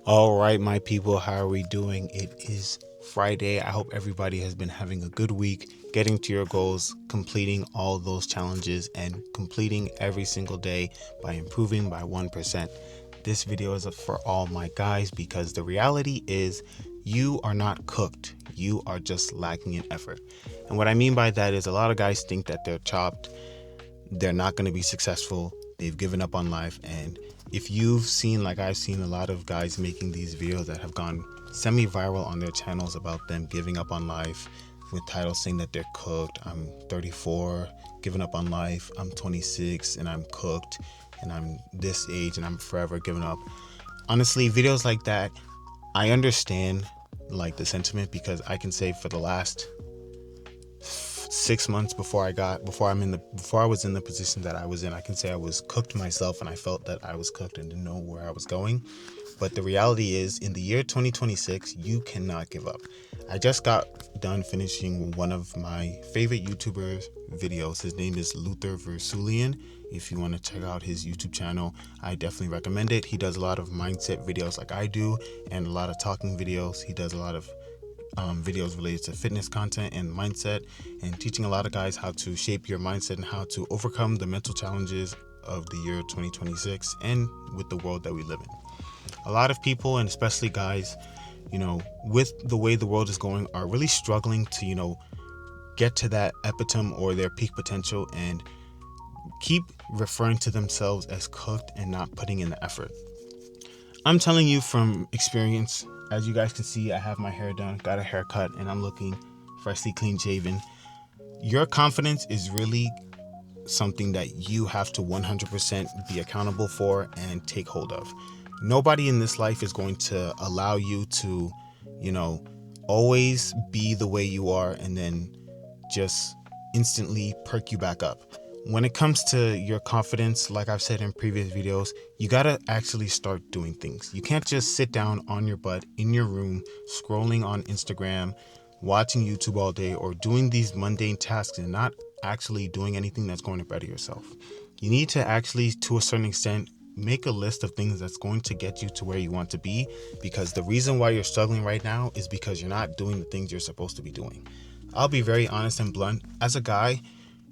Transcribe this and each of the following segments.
All right, my people, how are we doing? It is Friday. I hope everybody has been having a good week, getting to your goals, completing all those challenges, and completing every single day by improving by 1%. This video is for all my guys because the reality is you are not cooked. You are just lacking in effort. And what I mean by that is a lot of guys think that they're chopped, they're not going to be successful. They've given up on life. And if you've seen, like I've seen a lot of guys making these videos that have gone semi viral on their channels about them giving up on life with titles saying that they're cooked. I'm 34, giving up on life. I'm 26 and I'm cooked. And I'm this age and I'm forever giving up. Honestly, videos like that, I understand like the sentiment because I can say for the last 6 months before I was in the position that I was in, I can say I was cooked myself and I felt that I was cooked and didn't know where I was going. But the reality is, in the year 2026, you cannot give up. I just got done finishing one of my favorite YouTubers videos. His name is Luther Versulian. If you want to check out his YouTube channel, I definitely recommend it. He does a lot of mindset videos like I do and a lot of talking videos. He does a lot of videos related to fitness content and mindset, and teaching a lot of guys how to shape your mindset and how to overcome the mental challenges of the year 2026 and with the world that we live in. A lot of people, and especially guys, with the way the world is going, are really struggling to, get to that epitome or their peak potential and keep referring to themselves as cooked and not putting in the effort. I'm telling you from experience. As you guys can see, I have my hair done, got a haircut, and I'm looking freshly clean shaven. Your confidence is really something that you have to 100% be accountable for and take hold of. Nobody in this life is going to allow you to, you know, always be the way you are and then just instantly perk you back up. When it comes to your confidence, like I've said in previous videos, you gotta actually start doing things. You can't just sit down on your butt in your room, scrolling on Instagram, watching YouTube all day, or doing these mundane tasks and not actually doing anything that's going to better yourself. You need to actually, to a certain extent, make a list of things that's going to get you to where you want to be, because the reason why you're struggling right now is because you're not doing the things you're supposed to be doing. I'll be very honest and blunt. As a guy,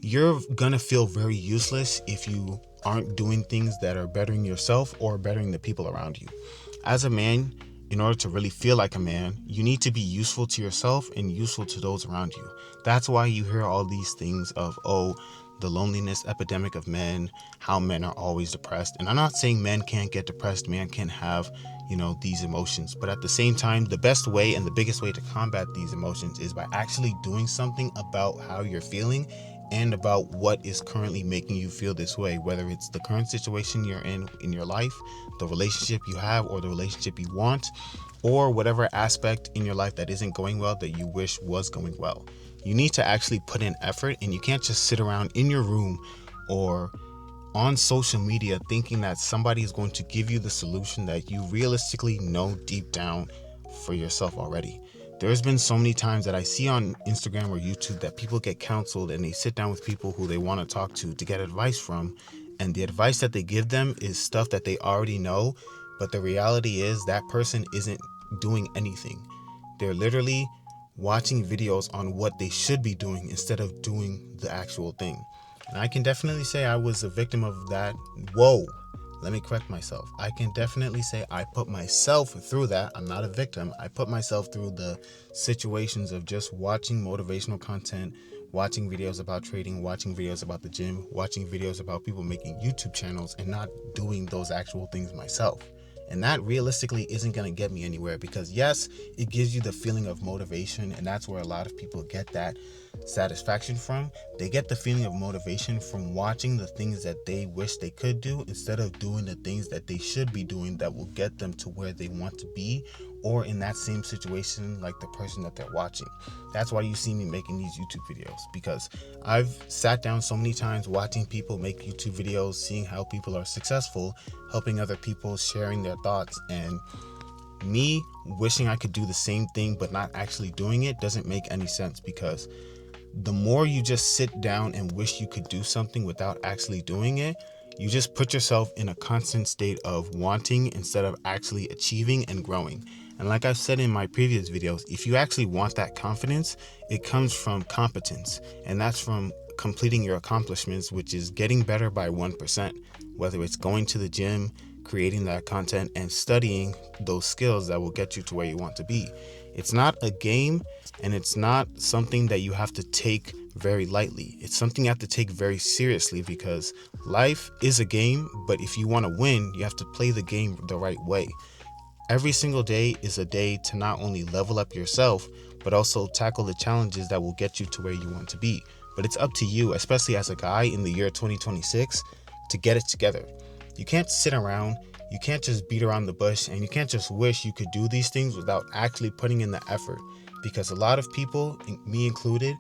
you're gonna feel very useless if you aren't doing things that are bettering yourself or bettering the people around you. As a man, in order to really feel like a man, you need to be useful to yourself and useful to those around you. That's why you hear all these things of, oh, the loneliness epidemic of men, how men are always depressed. And I'm not saying men can't get depressed, men can't have, these emotions. But at the same time, the best way and the biggest way to combat these emotions is by actually doing something about how you're feeling and about what is currently making you feel this way, whether it's the current situation you're in your life, the relationship you have or the relationship you want, or whatever aspect in your life that isn't going well that you wish was going well. You need to actually put in effort, and you can't just sit around in your room or on social media thinking that somebody is going to give you the solution that you realistically know deep down for yourself already. There's been so many times that I see on Instagram or YouTube that people get counseled and they sit down with people who they want to talk to get advice from, and the advice that they give them is stuff that they already know, but the reality is that person isn't doing anything. They're literally watching videos on what they should be doing instead of doing the actual thing. And I can definitely say I was a victim of that. Whoa, let me correct myself. I can definitely say I put myself through that. I'm not a victim. I put myself through the situations of just watching motivational content, watching videos about trading, watching videos about the gym, watching videos about people making YouTube channels, and not doing those actual things myself. And that realistically isn't going to get me anywhere, because yes, it gives you the feeling of motivation, and that's where a lot of people get that satisfaction from. They get the feeling of motivation from watching the things that they wish they could do instead of doing the things that they should be doing that will get them to where they want to be, or in that same situation like the person that they're watching. That's why you see me making these YouTube videos, because I've sat down so many times watching people make YouTube videos, seeing how people are successful, helping other people, sharing their thoughts, and me wishing I could do the same thing but not actually doing it doesn't make any sense, because the more you just sit down and wish you could do something without actually doing it, You just put yourself in a constant state of wanting instead of actually achieving and growing. And like I've said in my previous videos, if you actually want that confidence, it comes from competence. And that's from completing your accomplishments, which is getting better by 1%, whether it's going to the gym, creating that content, and studying those skills that will get you to where you want to be. It's not a game, and it's not something that you have to take very lightly. It's something you have to take very seriously, because life is a game, but if you want to win, you have to play the game the right way. Every single day is a day to not only level up yourself, but also tackle the challenges that will get you to where you want to be. But it's up to you, especially as a guy in the year 2026, to get it together. You can't sit around, you can't just beat around the bush, and you can't just wish you could do these things without actually putting in the effort. Because a lot of people, me included,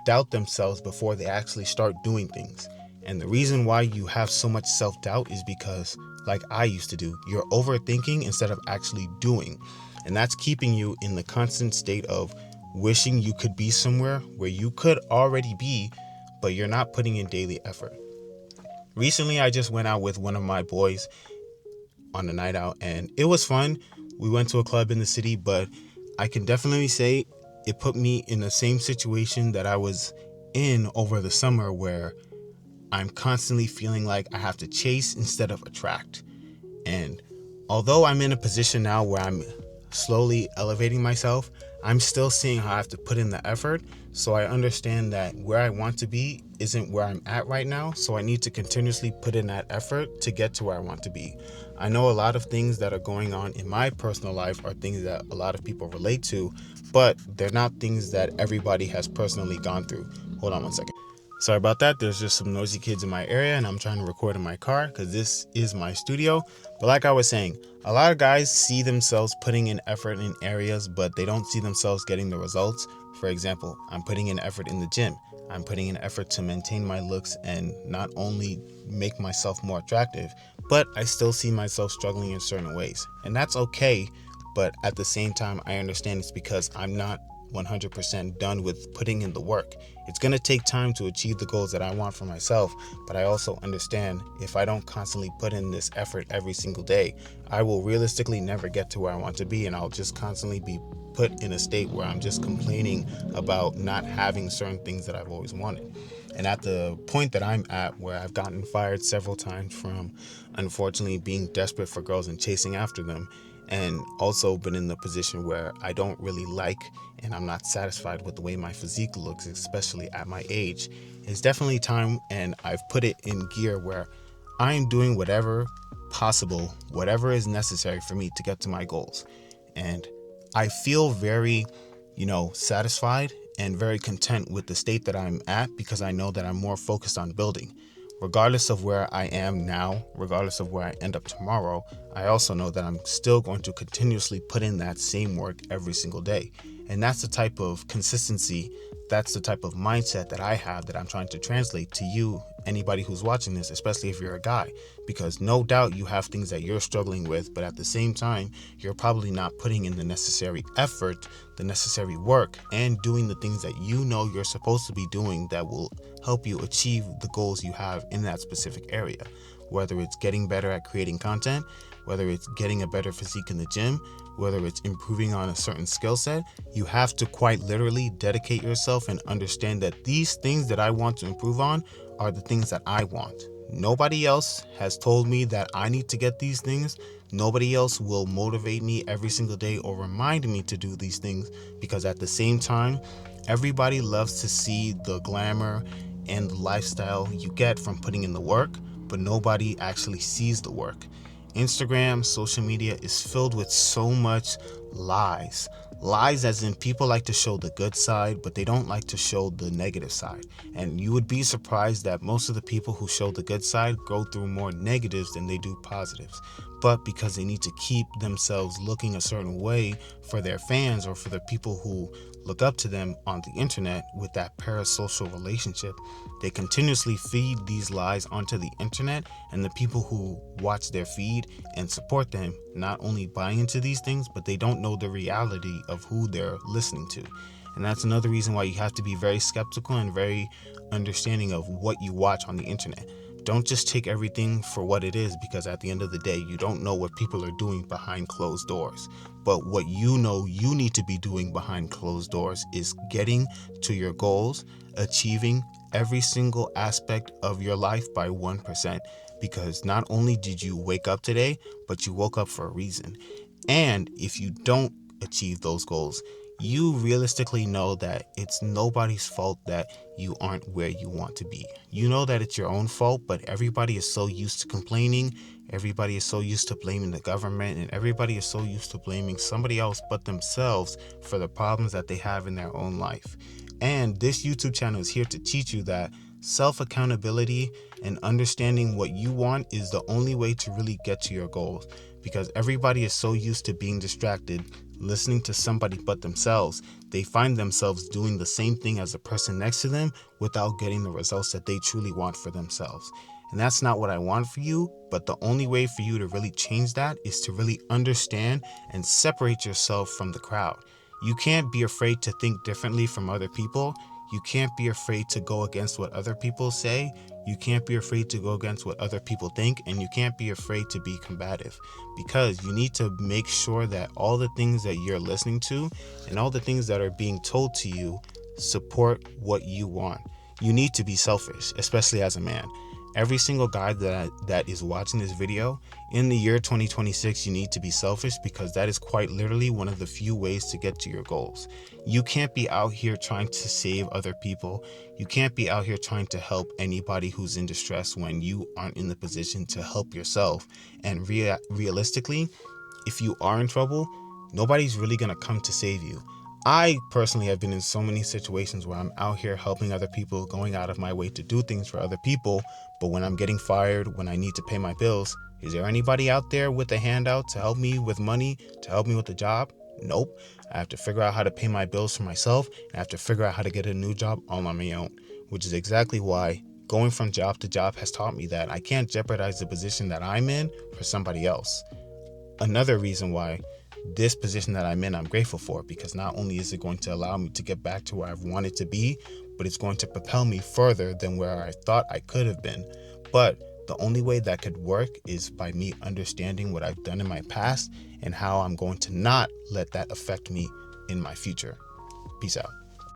doubt themselves before they actually start doing things. And the reason why you have so much self-doubt is because, like I used to do, you're overthinking instead of actually doing. And that's keeping you in the constant state of wishing you could be somewhere where you could already be, but you're not putting in daily effort. Recently, I just went out with one of my boys on a night out, and it was fun. We went to a club in the city, but I can definitely say it put me in the same situation that I was in over the summer, where I'm constantly feeling like I have to chase instead of attract. And although I'm in a position now where I'm slowly elevating myself, I'm still seeing how I have to put in the effort. So I understand that where I want to be isn't where I'm at right now. So I need to continuously put in that effort to get to where I want to be. I know a lot of things that are going on in my personal life are things that a lot of people relate to, but they're not things that everybody has personally gone through. Hold on one second. Sorry about that. There's just some noisy kids in my area, and I'm trying to record in my car because this is my studio. But like I was saying, a lot of guys see themselves putting in effort in areas, but they don't see themselves getting the results. For example, I'm putting in effort in the gym. I'm putting in effort to maintain my looks and not only make myself more attractive, but I still see myself struggling in certain ways. And that's okay, but at the same time, I understand it's because I'm not 100% done with putting in the work. It's going to take time to achieve the goals that I want for myself, but I also understand if I don't constantly put in this effort every single day, I will realistically never get to where I want to be, and I'll just constantly be put in a state where I'm just complaining about not having certain things that I've always wanted. And at the point that I'm at, where I've gotten fired several times from unfortunately being desperate for girls and chasing after them, and also been in the position where I don't really like and I'm not satisfied with the way my physique looks, especially at my age, it's definitely time, and I've put it in gear where I'm doing whatever possible, whatever is necessary for me to get to my goals. And I feel very, satisfied and very content with the state that I'm at, because I know that I'm more focused on building. Regardless of where I am now, regardless of where I end up tomorrow, I also know that I'm still going to continuously put in that same work every single day. And that's the type of consistency, that's the type of mindset that I have that I'm trying to translate to you, anybody who's watching this, especially if you're a guy. Because no doubt you have things that you're struggling with, but at the same time, you're probably not putting in the necessary effort, the necessary work, and doing the things that you know you're supposed to be doing that will help you achieve the goals you have in that specific area. Whether it's getting better at creating content, whether it's getting a better physique in the gym, whether it's improving on a certain skill set, you have to quite literally dedicate yourself and understand that these things that I want to improve on are the things that I want. Nobody else has told me that I need to get these things. Nobody else will motivate me every single day or remind me to do these things, because at the same time, everybody loves to see the glamour and the lifestyle you get from putting in the work, but nobody actually sees the work. Instagram, social media is filled with so much lies. Lies as in people like to show the good side, but they don't like to show the negative side. And you would be surprised that most of the people who show the good side go through more negatives than they do positives. But because they need to keep themselves looking a certain way for their fans or for the people who look up to them on the internet with that parasocial relationship, they continuously feed these lies onto the internet, and the people who watch their feed and support them not only buy into these things, but they don't know the reality of who they're listening to. And that's another reason why you have to be very skeptical and very understanding of what you watch on the internet. don't just take everything for what it is, because at the end of the day, you don't know what people are doing behind closed doors. But what you know you need to be doing behind closed doors is getting to your goals, achieving every single aspect of your life by 1%. Because not only did you wake up today, but you woke up for a reason. And if you don't achieve those goals, you realistically know that it's nobody's fault that you aren't where you want to be. You know that it's your own fault, but everybody is so used to complaining, everybody is so used to blaming the government, and everybody is so used to blaming somebody else but themselves for the problems that they have in their own life. And this YouTube channel is here to teach you that self-accountability and understanding what you want is the only way to really get to your goals, because everybody is so used to being distracted, listening to somebody but themselves. They find themselves doing the same thing as the person next to them without getting the results that they truly want for themselves. And that's not what I want for you, but the only way for you to really change that is to really understand and separate yourself from the crowd. You can't be afraid to think differently from other people. You can't be afraid to go against what other people say. You can't be afraid to go against what other people think, and you can't be afraid to be combative, because you need to make sure that all the things that you're listening to and all the things that are being told to you support what you want. You need to be selfish, especially as a man. Every single guy that is watching this video, in the year 2026, you need to be selfish, because that is quite literally one of the few ways to get to your goals. You can't be out here trying to save other people. You can't be out here trying to help anybody who's in distress when you aren't in the position to help yourself. And realistically, if you are in trouble, nobody's really going to come to save you. I personally have been in so many situations where I'm out here helping other people, going out of my way to do things for other people, but when I'm getting fired, when I need to pay my bills, is there anybody out there with a handout to help me with money, to help me with a job? Nope. I have to figure out how to pay my bills for myself, and I have to figure out how to get a new job all on my own, which is exactly why going from job to job has taught me that I can't jeopardize the position that I'm in for somebody else. Another reason why this position that I'm in, I'm grateful for, because not only is it going to allow me to get back to where I've wanted to be, but it's going to propel me further than where I thought I could have been. But the only way that could work is by me understanding what I've done in my past and how I'm going to not let that affect me in my future. Peace out.